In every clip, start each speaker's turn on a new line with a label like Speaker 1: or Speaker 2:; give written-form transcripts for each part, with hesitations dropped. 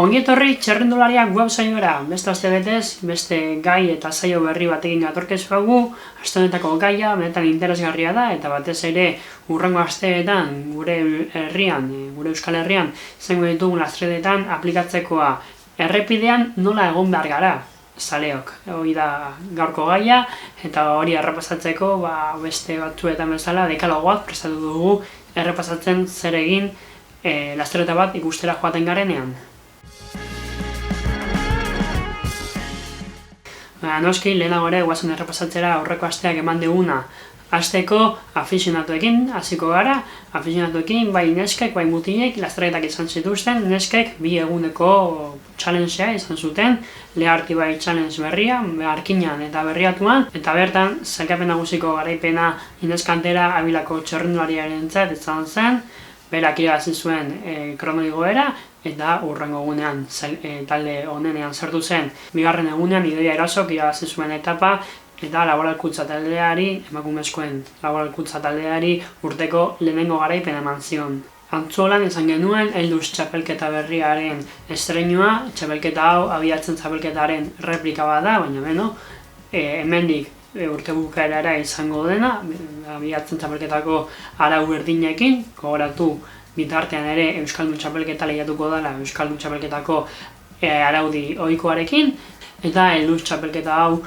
Speaker 1: Ongi etorri txerrendulariak web saioera, beste aste betez, beste gai eta saio berri batekin gatorkezuagu. Aste honetako gaia benetan interesgarria da eta batez ere hurrengo asteetan gure herrian, gure Euskal Herrian izango ditugun lasterketetan aplikatzekoa. Errepidean nola egon behar gara, zaleok. Hori da gaurko gaia eta hori errepasatzeko beste batzuetan bezala dekalogoak prestatu dugu errepasatzen zer egin lasterketa bat ikustera joaten garenean. Noski, lehenago ere guazen errepasatzera aurreko asteak eman diguna. Asteko afizionatuekin hasiko gara, afizionatuekin bai neskek, bai mutilek lasterketak izan zituzten, neskek 2 eguneko challengea izan zuten, Leharti bai challenge berria, Arkinan eta Berriatuan, eta bertan sailkapen nagusiko garaipena Ineskantera Abilako txerrendulariarentzat izan zen, berak irabazi zuen krono igoera, eta hurrengo egunean talde onenean sartu zen. Bigarren egunean Idoia Erasok irabazi zuen etapa eta laboralkuntza taldeari, emakumezkoen laboralkuntza taldeari urteko lehenengo garaipena eman zion. Antzuolan izan genuen Helduz txapelketa berriaren estreinua, txapelketa hau abiatzen txapelketaren replika bat da, baina hemendik urte bukaerara izango dena, abiatzen txapelketako arau berdinekin, gogoratu bitartean ere Euskaldun txapelketa lehiatuko dela Euskaldun txapelketako araudi ohikoarekin, eta Helduz txapelketa hau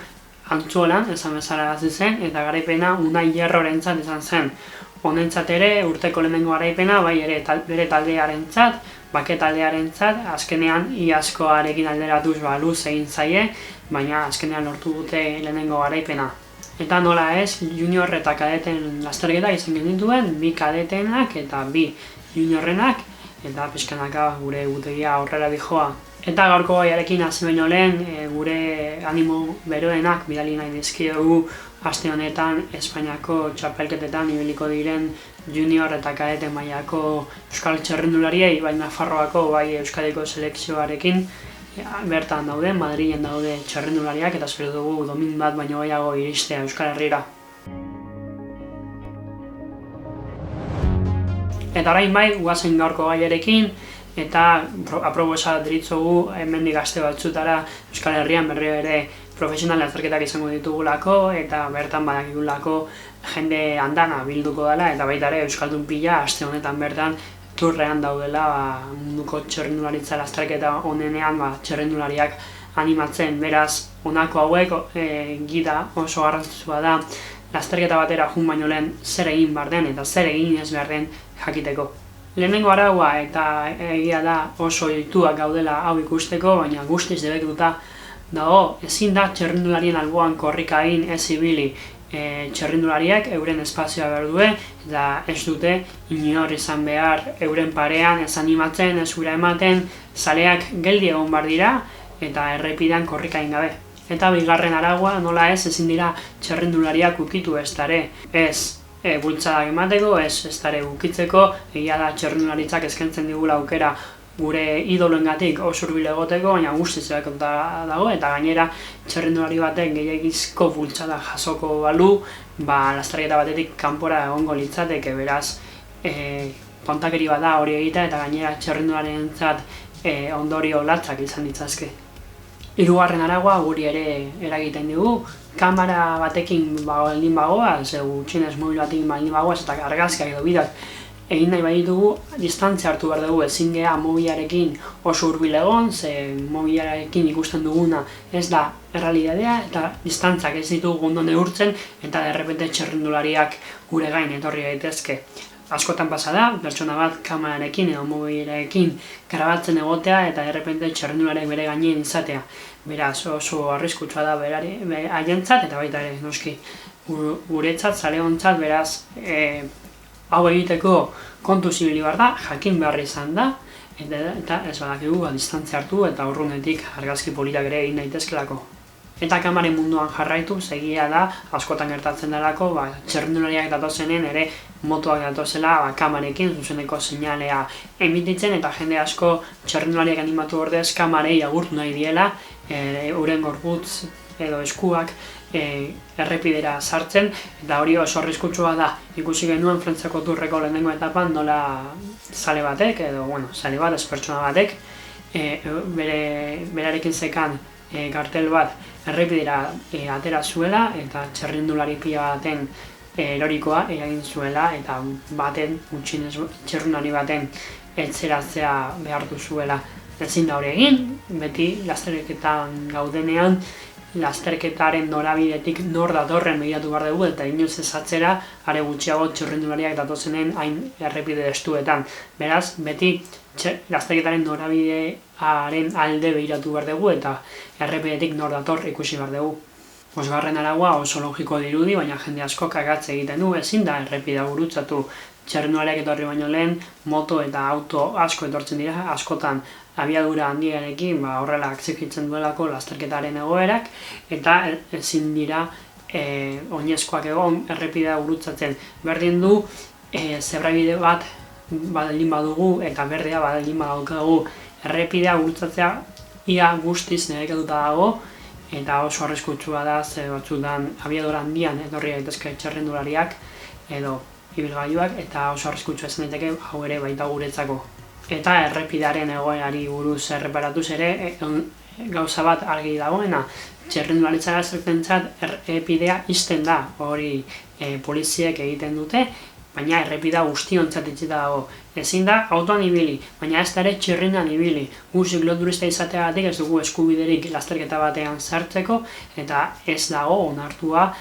Speaker 1: Antzuolan esan bezala hasi zen eta garaipena Unai Hierrorentzat izan zen. Honentzat ere urteko lehenengo garaipena bai ere bere taldearentzat, Bake taldearentzat, azkenean iazkoarekin alderatuz luz egin zaie, baina azkenean lortu dute lehenengo garaipena. Eta nola ez, junior eta kadeten lasterketa izan genituen, 2 kadetenak eta 2 juniorrenak, eta pixkanaka gure gutegia aurrera dijoa. Eta gaurko gaiarekin hasi baino lehen, gure animo beroenak bidali nahi dizkiegu aste honetan Espainiako txapelketetan ibiliko diren junior eta kadete mailako euskal txerrendulariei, bai Nafarroako, bai Euskadiko selekzioarekin bertan daude, Madrilen daude txerrendulariak, eta espero dugu domin bat baino gehiago iristea Euskal Herrira. Eta orain bai, guazen gaurko gaiarekin, eta aprobosa deritzogu hemendik aste batzutara Euskal Herrian berriro ere profesional lasterketak izango ditugulako, eta bertan badakigulako jende andana bilduko dela, eta baita ere Euskaldun pila aste honetan bertan turrean daudela munduko txerrendularitza lasterketa onenean txerrendulariak animatzen. Beraz, honako hauek gida oso garrantzitsua da lasterketa batera joan baino lehen zer egin behar den eta zer egin ez behar den jakiteko. Lehenengo araua eta egia da oso ohituak gaudela hau ikusteko, baina guztiz debekatuta dago, ezin da txerrendularien alboan korrika egin ez ibili. Txerrendulariak euren espazioa behar due, eta ez dute inor izan behar euren parean ez animatzen, ez gura ematen, zaleak geldi egon behar dira eta errepidean korrika egin gabe. Eta bigarren araua nola ezin dira txerrendulariak ukitu eztare, ez bultzadak emateko, eztare ukitzeko, egia da txerrendularitzak eskaintzen digula aukera gure idoloengatik oso hurbil egoteko, baina guztiz debekatuta dago, eta gainera txerrendulari batek gehiagizko bultzada jasoko balu, lasterketa batetik kanpora egongo litzateke, beraz kontakeri bat da hori egitea, eta gainera txerrendularientzat ondorio latzak izan ditzazke. Hirugarren araua guri ere eragiten digu, kamera batekin baldin bagoaz, gutxienez mobil batekin baldin bagoaz, eta argazkiak edo bideoak egin nahi baditugu, distantzia hartu behar dugu, ezin geha mobilarekin oso hurbil egon, ze mobilarekin ikusten duguna ez da errealitatea, eta distantzak ez ditugu ondo neurtzen, eta derrepente txerrendulariak gure gain etorri daitezke. Askotan pasa da, pertsona bat kamerarekin edo mobilarekin grabatzen egotea eta derrepente txerrendulariak bere gainean izatea. Beraz, oso arriskutsua da haientzat eta baita ere, noski, guretzat, zaleontzat, beraz, hau egiteko kontu zibili behar da, jakin behar izan da, eta ez badakigu distantzia hartu eta urrunetik argazki politak ere egin daitezkelako. Eta kamaren munduan jarraitu, egia da, askotan gertatzen delako, txerrendulariak datozenen ere motoak datozela kamarekin zuzeneko seinalea emititzen, eta jende asko txerrendulariak animatu ordez kamarei agurtu nahi diela, euren gorputz edo eskuak errepidera sartzen, eta hori oso arriskutsua da. Ikusi genuen Frantziako Tourreko lehenengo etapan nola zale batek, edo, zale bat, ez pertsona batek, berarekin zekan kartel bat errepidera atera zuela eta txerrindulari pila baten erorikoa eragin zuela eta baten, gutxienez txerrindulari baten etxeratzea behartu zuela. Ezin da hori egin, beti lasterketan gaudenean, lasterketaren norabidetik nor datorren begiratu behar dugu eta inoiz ez atzera, are gutxiago txirrindulariak datozenen hain errepide estuetan. Beraz, beti lasterketaren norabidearen alde begiratu behar dugu eta errepidetik nor dator ikusi behar dugu. Bosgarren araua oso logiko dirudi, baina jende asko kagatze egiten du, ezin da errepidea gurutzatu. Txirrindulariak etorri baino lehen, moto eta auto asko etortzen dira, askotan abiadura handiarekin horrela exijitzen duelako lasterketaren egoerak eta ezin dira oinezkoak egon errepidea gurutzatzen. Berdin du zebrabide bat baldin badugu eta berdea baldin badaukagu errepidea gurutzatzea ia guztiz nerekatuta dago eta oso arriskutsua da ze batzutan abiadura handian etorri daitezke txirrindulariak edo ibilgailuak eta oso arriskutsua izan daiteke hau ere baita guretzako. Eta errepidearen egoerari buruz erreparatuz ere gauza bat argi dagoena, txirrindularitza gaztertentzat errepidea ixten da, hori poliziek egiten dute, baina errepidea guztiontzat itxita dago. Ezin da autoan ibili, baina ez da ere txirrindan ibili. Gu zikloturista izateagatik ez dugu eskubiderik lasterketa batean sartzeko eta ez dago onartua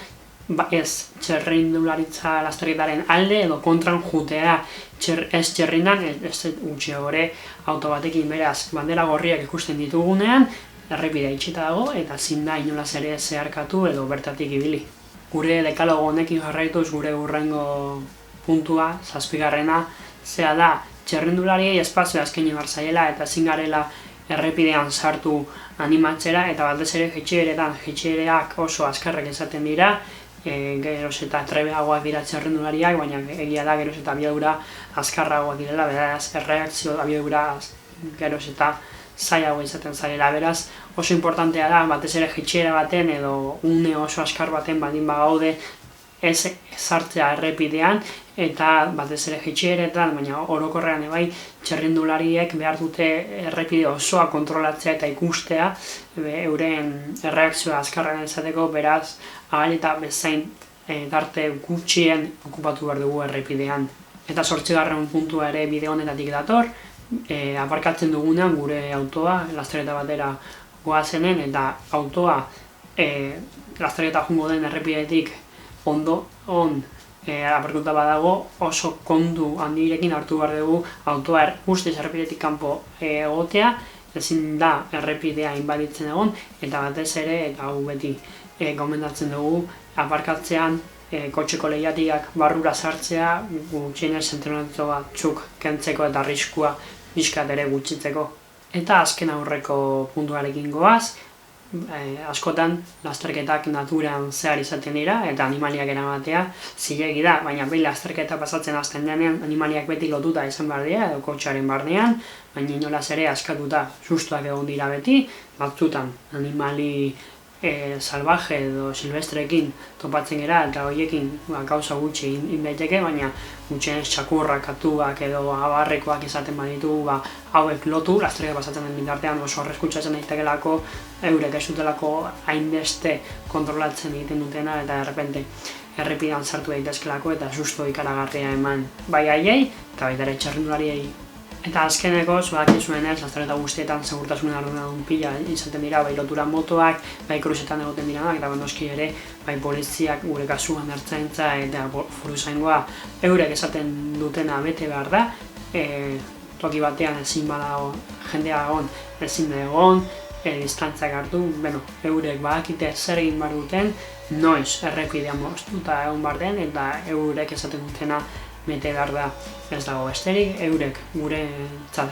Speaker 1: ez txirrindularitza lasterketaren alde edo kontran jutea ez txirrindan, ez gutxi gore auto batekin beraz bandera gorriak ikusten ditugunean, errepidea itxita dago eta ezin da inolaz ere zeharkatu edo bertatik ibili. Gure dekalogo honekin jarraituz gure hurrengo puntua, 7. zea da txirrindulariei espazioa eskaini behar zaiela eta ezin garela errepidean sartu animatzera eta batez ere jaitsiereak oso azkarrak izaten dira, geroz eta trebeagoak dira txirrindulariak, baina egia da geroz eta abiadura azkarragoak direla, beraz erreakzio abiadura geroz eta zailago izaten zaiela, beraz oso importantea da batez ere jaitsiera baten edo une oso azkar baten baldin bagaude ez sartzea errepidean eta batez ere jaitsieretan, baina orokorrean bai txirrindulariek behar dute errepide osoa kontrolatzea eta ikustea euren erreakzioa azkarren izateko, beraz ahal eta bezain tarte gutxien okupatu behar dugu errepidean. Eta 8. puntua ere bide honetatik dator, aparkatzen dugunean gure autoa lasterketa batera goazenen eta autoa lasterketa joango den errepidetik aparkatuta badago oso kontu handirekin hartu behar dugu autoa guztiz errepidetik kanpo egotea, ezin da errepidea inbaditzen egon eta batez ere eta hau beti gomendatzen dugu aparkatzean kotxeko lehiatiak barrura sartzea gutxienez entrenatu batzuk kentzeko eta arriskua pixkat ere gutxitzeko. Eta azken aurreko puntuarekin goaz, askotan lasterketak naturan zehar izaten dira eta animaliak eramatea zilegi da, baina behin lasterketa pasatzen hasten denean animaliak beti lotuta izan behar dira edo kotxearen barnean, baina inolaz ere askatuta sustuak egon dira beti, batzutan animali salvaje edo silvestreekin topatzen gara eta horiekin gauza gutxi egin daiteke, baina gutxienez txakurrak, katuak edo abarrekoak izaten baditu hauek lotu, lasterketa pasatzen den bitartean oso arriskutsatzen daitekelako eurek ez dutelako hainbeste kontrolatzen egiten dutena eta errepente errepidean sartu daitezkelako eta susto ikaragarria eman bai haiei eta baita ere txirrindulariei. Eta azkeneko, zuenean, lasterketa guztietan segurtasunen arduradun pila izaten dira, bai lotura motoak, bai kruzetan egoten dira, eta noski ere, bai poliziak gure kasuan ertzaintza eta foruzaingoa eurek esaten dutena bete behar da, toki batean ezin badago jendea egon, ezin da egon, distantziak hartu, eurek badakite zer egin behar duten, noiz errepidea moztuta egon behar den, eta eurek esaten dutena bete behar da. Ez dago besterik, eurek gure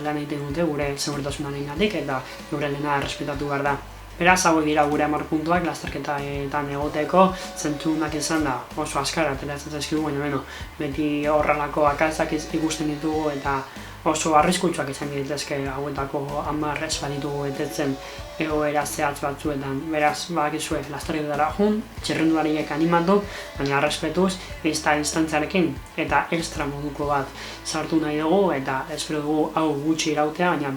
Speaker 1: lan egiten dute, gure segurtasunarengatik eta gure lehena errespetatu behar da. Beraz, hauek dira gure 10 puntuak lasterketan egoteko, zentzunak izan da oso azkar ateratzen zaizkigu, baina beti horrelako akatsak ikusten ditugu eta oso arriskutsuak izan daitezke hauetako 10 ez baditugu betetzen egoera zehatz batzuetan. Beraz, badakizue, lasterketara joan, txirrindulariek animatu, baina errespetuz, instantziarekin eta extra moduko bat sartu nahi dugu, eta espero dugu hau gutxi irautea, baina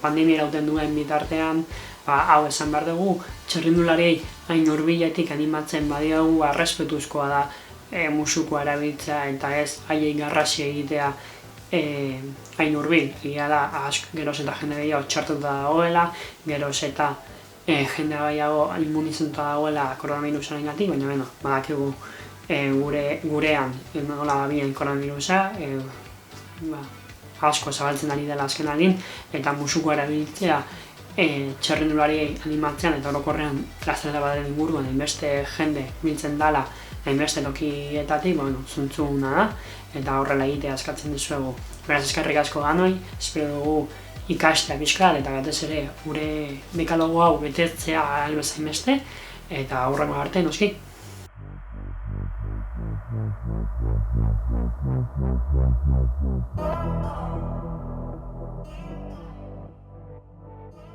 Speaker 1: pandemia irauten duen bitartean, hau esan behar dugu, txirrindulariei hain hurbiletik animatzen badiagu errespetuzkoa da musukoa erabiltzea eta ez haiei garrasi egitea hain hurbil. Egia da, geroz eta jende gehiago txartuta dagoela, geroz eta jende gehiago immunizatuta dagoela koronavirusarengatik, baina badakigu gurean nola dabilen koronavirusa, asko zabaltzen ari dela azkenaldian, eta musukoa erabiltzea txirrindulariei animatzean eta orokorrean lasterketa baten inguruan hainbeste jende biltzen dela hainbeste tokietatik, zuntzuna da, eta horrela egitea eskatzen dizuegu. Beraz, eskerrik asko danoi, espero dugu ikastea pixkat eta batez ere gure dekalogo hau betetzea ahal bezain beste, eta aurrengo arte noski.